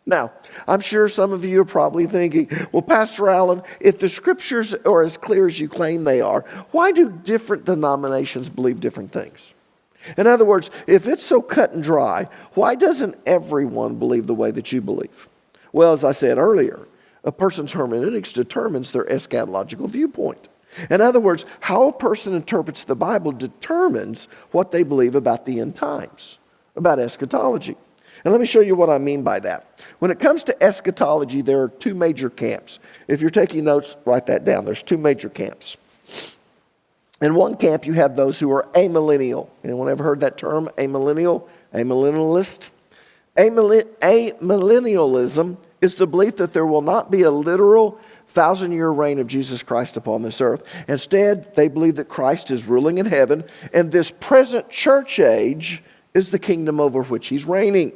Now, I'm sure some of you are probably thinking, well, Pastor Allen, if the scriptures are as clear as you claim they are, why do different denominations believe different things? In other words, if it's so cut and dry, why doesn't everyone believe the way that you believe? Well, as I said earlier, a person's hermeneutics determines their eschatological viewpoint. In other words, how a person interprets the Bible determines what they believe about the end times, about eschatology. And let me show you what I mean by that. When it comes to eschatology, there are two major camps. If you're taking notes, write that down. There's two major camps. In one camp, you have those who are amillennial. Anyone ever heard that term, amillennial? Amillennialist? Amillennialism is the belief that there will not be a literal 1,000-year reign of Jesus Christ upon this earth. Instead, they believe that Christ is ruling in heaven, and this present church age is the kingdom over which he's reigning.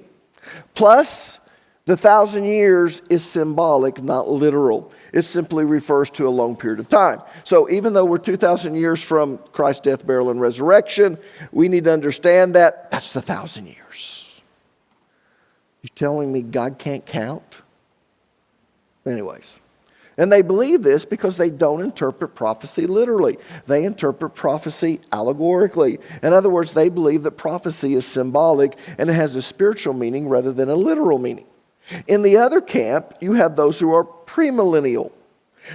Plus, the 1,000 years is symbolic, not literal. It simply refers to a long period of time. So even though we're 2,000 years from Christ's death, burial, and resurrection, we need to understand that that's the 1,000 years. You telling me God can't count? Anyways. And they believe this because they don't interpret prophecy literally. They interpret prophecy allegorically. In other words, they believe that prophecy is symbolic and it has a spiritual meaning rather than a literal meaning. In the other camp, you have those who are premillennial.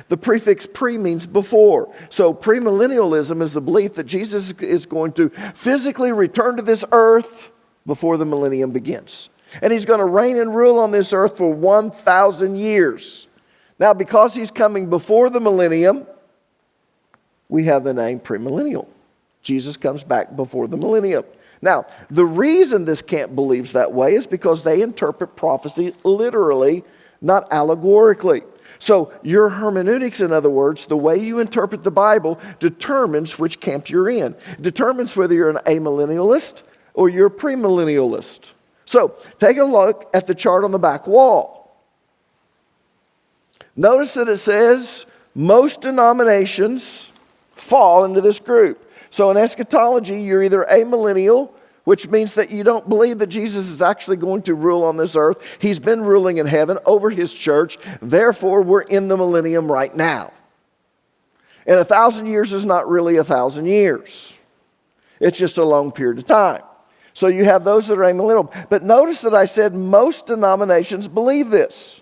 The prefix pre means before. So premillennialism is the belief that Jesus is going to physically return to this earth before the millennium begins. And he's going to reign and rule on this earth for 1,000 years. Now, because he's coming before the millennium, we have the name premillennial. Jesus comes back before the millennium. Now, the reason this camp believes that way is because they interpret prophecy literally, not allegorically. So your hermeneutics, in other words, the way you interpret the Bible determines which camp you're in. It determines whether you're an amillennialist or you're a premillennialist. So take a look at the chart on the back wall. Notice that it says most denominations fall into this group. So in eschatology, you're either amillennial, which means that you don't believe that Jesus is actually going to rule on this earth. He's been ruling in heaven over his church. Therefore, we're in the millennium right now. And 1,000 years is not really 1,000 years. It's just a long period of time. So you have those that are amillennial. But notice that I said most denominations believe this.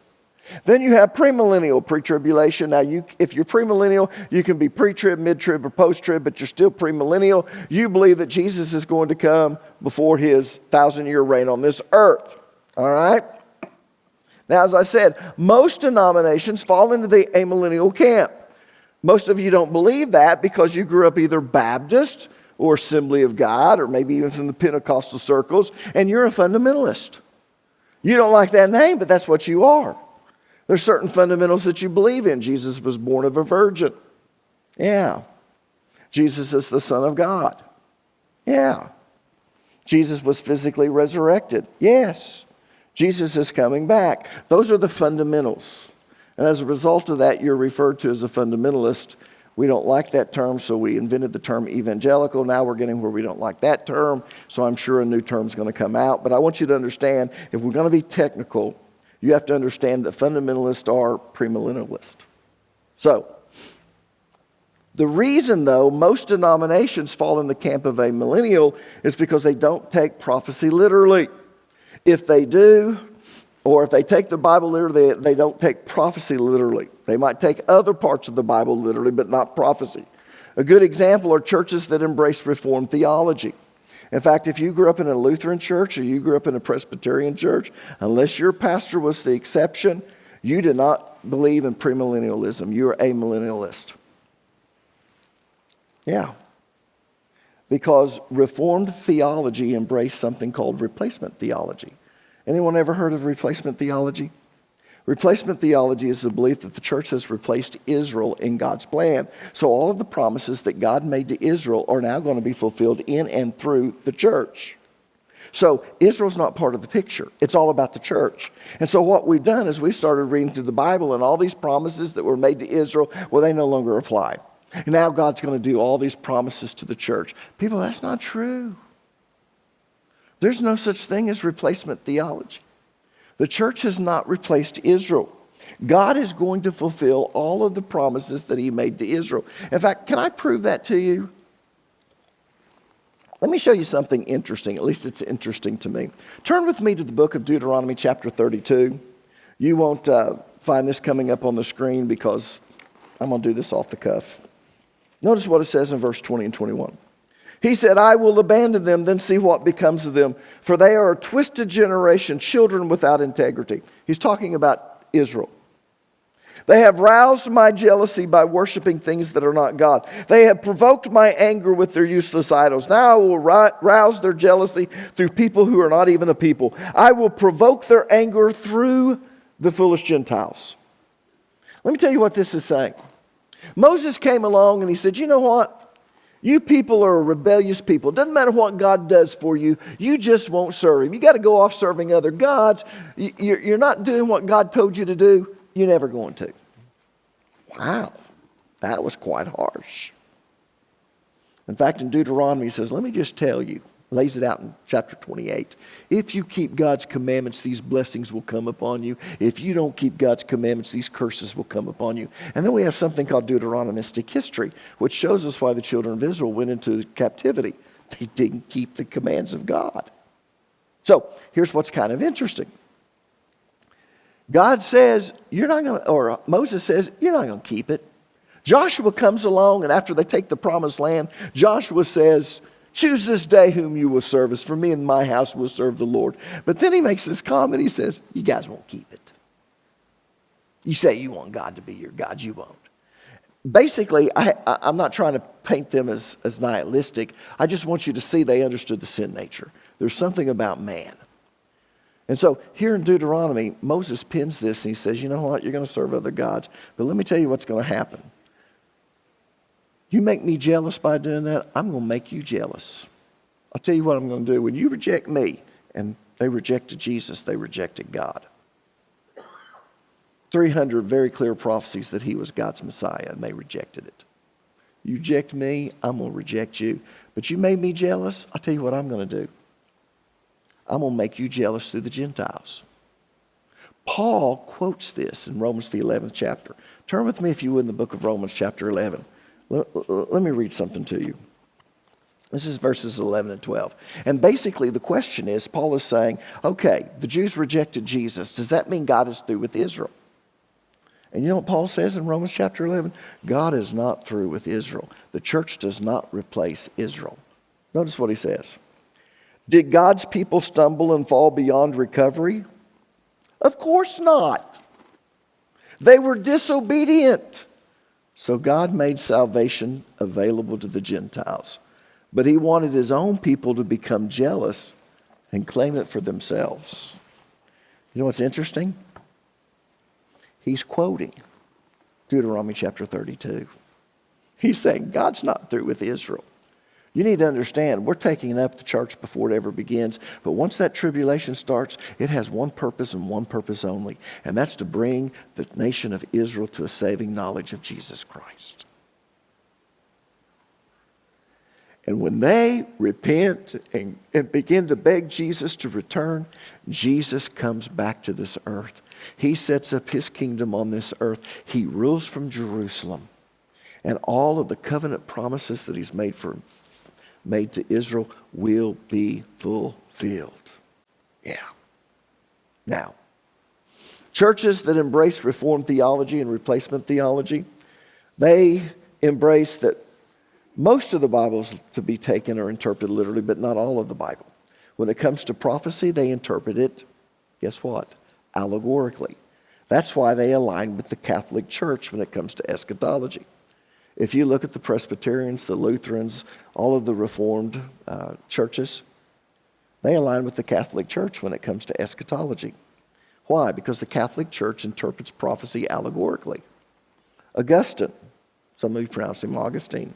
Then you have premillennial, pre-tribulation. Now, if you're premillennial, you can be pre-trib, mid-trib, or post-trib, but you're still premillennial. You believe that Jesus is going to come before his 1,000-year reign on this earth. All right? Now, as I said, most denominations fall into the amillennial camp. Most of you don't believe that because you grew up either Baptist or Assembly of God, or maybe even from the Pentecostal circles, and you're a fundamentalist. You don't like that name, but that's what you are. There's certain fundamentals that you believe in. Jesus was born of a virgin. Yeah. Jesus is the Son of God. Yeah. Jesus was physically resurrected. Yes. Jesus is coming back. Those are the fundamentals. And as a result of that, you're referred to as a fundamentalist. We don't like that term, so we invented the term evangelical. Now we're getting where we don't like that term, so I'm sure a new term's going to come out. But I want you to understand, if we're going to be technical, you have to understand that fundamentalists are premillennialists. So, the reason, though, most denominations fall in the camp of amillennial is because they don't take prophecy literally. If they do, or if they take the Bible literally, they don't take prophecy literally. They might take other parts of the Bible literally, but not prophecy. A good example are churches that embrace Reformed theology. In fact, if you grew up in a Lutheran church or you grew up in a Presbyterian church, unless your pastor was the exception, you did not believe in premillennialism. You are a millennialist. Yeah. Because Reformed theology embraced something called replacement theology. Anyone ever heard of replacement theology? Replacement theology is the belief that the church has replaced Israel in God's plan. So all of the promises that God made to Israel are now going to be fulfilled in and through the church. So Israel's not part of the picture. It's all about the church. And so what we've done is we've started reading through the Bible, and all these promises that were made to Israel, well, they no longer apply. And now God's going to do all these promises to the church. People, that's not true. There's no such thing as replacement theology. The church has not replaced Israel. God is going to fulfill all of the promises that he made to Israel. In fact, can I prove that to you? Let me show you something interesting. At least it's interesting to me. Turn with me to the book of Deuteronomy chapter 32. You won't find this coming up on the screen because I'm going to do this off the cuff. Notice what it says in verse 20 and 21. He said, I will abandon them, then see what becomes of them, for they are a twisted generation, children without integrity. He's talking about Israel. They have roused my jealousy by worshiping things that are not God. They have provoked my anger with their useless idols. Now I will rouse their jealousy through people who are not even a people. I will provoke their anger through the foolish Gentiles. Let me tell you what this is saying. Moses came along and he said, you know what? You people are a rebellious people. It doesn't matter what God does for you. You just won't serve him. You got to go off serving other gods. You're not doing what God told you to do. You're never going to. Wow. That was quite harsh. In fact, in Deuteronomy, he says, let me just tell you, lays it out in chapter 28. If you keep God's commandments, these blessings will come upon you. If you don't keep God's commandments, these curses will come upon you. And then we have something called Deuteronomistic history, which shows us why the children of Israel went into captivity. They didn't keep the commands of God. So here's what's kind of interesting. God says, you're not going to, or Moses says, you're not going to keep it. Joshua comes along, and after they take the promised land, Joshua says, choose this day whom you will service. For me and my house will serve the Lord. But then he makes this comment. He says, you guys won't keep it. You say you want God to be your God. You won't. Basically, I'm not trying to paint them as nihilistic. I just want you to see they understood the sin nature. There's something about man. And so here in Deuteronomy, Moses pins this and he says, you know what? You're going to serve other gods. But let me tell you what's going to happen. You make me jealous by doing that, I'm going to make you jealous. I'll tell you what I'm going to do. When you reject me, and they rejected Jesus, they rejected God. 300 very clear prophecies that he was God's Messiah, and they rejected it. You reject me, I'm going to reject you. But you made me jealous, I'll tell you what I'm going to do. I'm going to make you jealous through the Gentiles. Paul quotes this in Romans the 11th chapter. Turn with me, if you would, in the book of Romans chapter 11. Let me read something to you. This is verses 11 and 12. And basically the question is, Paul is saying, okay, the Jews rejected Jesus. Does that mean God is through with Israel? And you know what Paul says in Romans chapter 11? God is not through with Israel. The church does not replace Israel. Notice what he says. Did God's people stumble and fall beyond recovery? Of course not. They were disobedient. So God made salvation available to the Gentiles. But he wanted his own people to become jealous and claim it for themselves. You know what's interesting? He's quoting Deuteronomy chapter 32. He's saying God's not through with Israel. You need to understand, we're taking up the church before it ever begins. But once that tribulation starts, it has one purpose and one purpose only. And that's to bring the nation of Israel to a saving knowledge of Jesus Christ. And when they repent and begin to beg Jesus to return, Jesus comes back to this earth. He sets up his kingdom on this earth. He rules from Jerusalem. And all of the covenant promises that he's made to Israel will be fulfilled. Yeah. Now, churches that embrace Reformed theology and replacement theology, they embrace that most of the Bible is to be taken or interpreted literally, but not all of the Bible. When it comes to prophecy, they interpret it, guess what? Allegorically. That's why they align with the Catholic Church when it comes to eschatology. If you look at the Presbyterians, the Lutherans, all of the Reformed churches, they align with the Catholic Church when it comes to eschatology. Why? Because the Catholic Church interprets prophecy allegorically. Augustine, some of you pronounced him Augustine,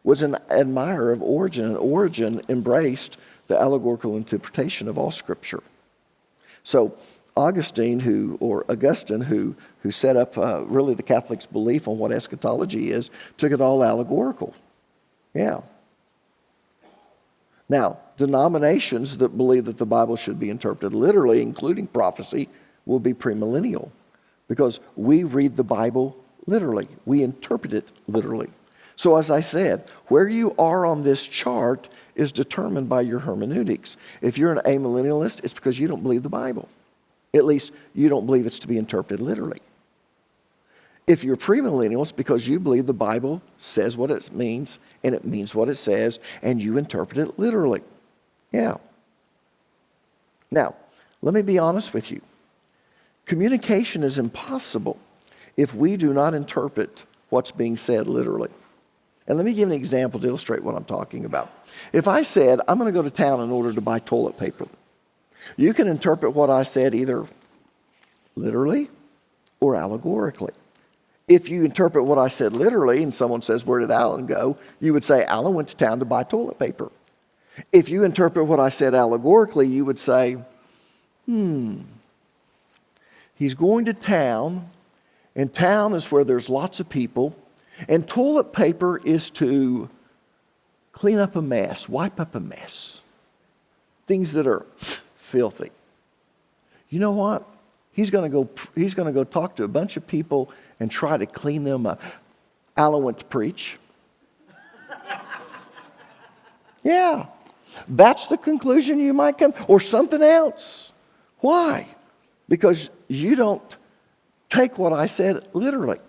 was an admirer of Origen, and Origen embraced the allegorical interpretation of all Scripture. So Augustine, who set up really the Catholics' belief on what eschatology is, took it all allegorical. Yeah. Now, denominations that believe that the Bible should be interpreted literally, including prophecy, will be premillennial because we read the Bible literally. We interpret it literally. So as I said, where you are on this chart is determined by your hermeneutics. If you're an amillennialist, it's because you don't believe the Bible. At least you don't believe it's to be interpreted literally. If you're premillennial, it's because you believe the Bible says what it means, and it means what it says, and you interpret it literally. Yeah. Now, let me be honest with you. Communication is impossible if we do not interpret what's being said literally. And let me give an example to illustrate what I'm talking about. If I said, I'm going to go to town in order to buy toilet paper, you can interpret what I said either literally or allegorically. If you interpret what I said literally and someone says, where did Alan go? You would say, Alan went to town to buy toilet paper. If you interpret what I said allegorically, you would say, he's going to town, and town is where there's lots of people, and toilet paper is to clean up a mess, wipe up a mess. Things that are filthy. You know what? He's going to go talk to a bunch of people and try to clean them up. Alan went to preach. Yeah. That's the conclusion you might come, or something else. Why? Because you don't take what I said literally.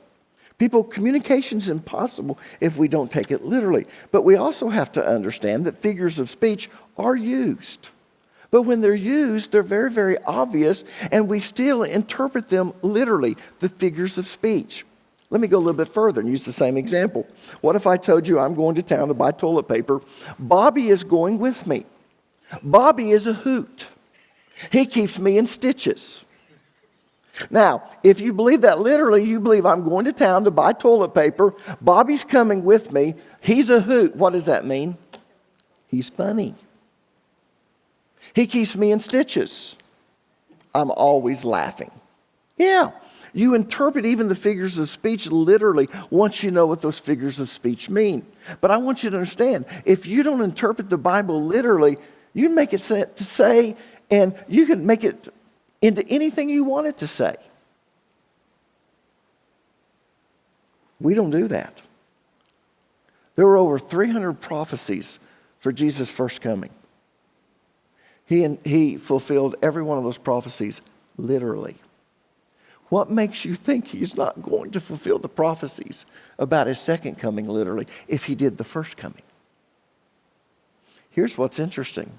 People, communication's impossible if we don't take it literally. But we also have to understand that figures of speech are used. But when they're used, they're very, very obvious, and we still interpret them literally, the figures of speech. Let me go a little bit further and use the same example. What if I told you I'm going to town to buy toilet paper? Bobby is going with me. Bobby is a hoot. He keeps me in stitches. Now, if you believe that literally, you believe I'm going to town to buy toilet paper. Bobby's coming with me. He's a hoot. What does that mean? He's funny. He keeps me in stitches. I'm always laughing. Yeah. You interpret even the figures of speech literally once you know what those figures of speech mean. But I want you to understand, if you don't interpret the Bible literally, you make it say, and you can make it into anything you want it to say. We don't do that. There were over 300 prophecies for Jesus' first coming. He fulfilled every one of those prophecies literally. What makes you think he's not going to fulfill the prophecies about his second coming literally if he did the first coming? Here's what's interesting.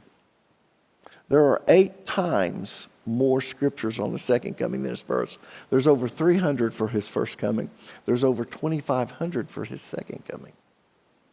There are 8 times more scriptures on the second coming than his first. There's over 300 for his first coming. There's over 2,500 for his second coming.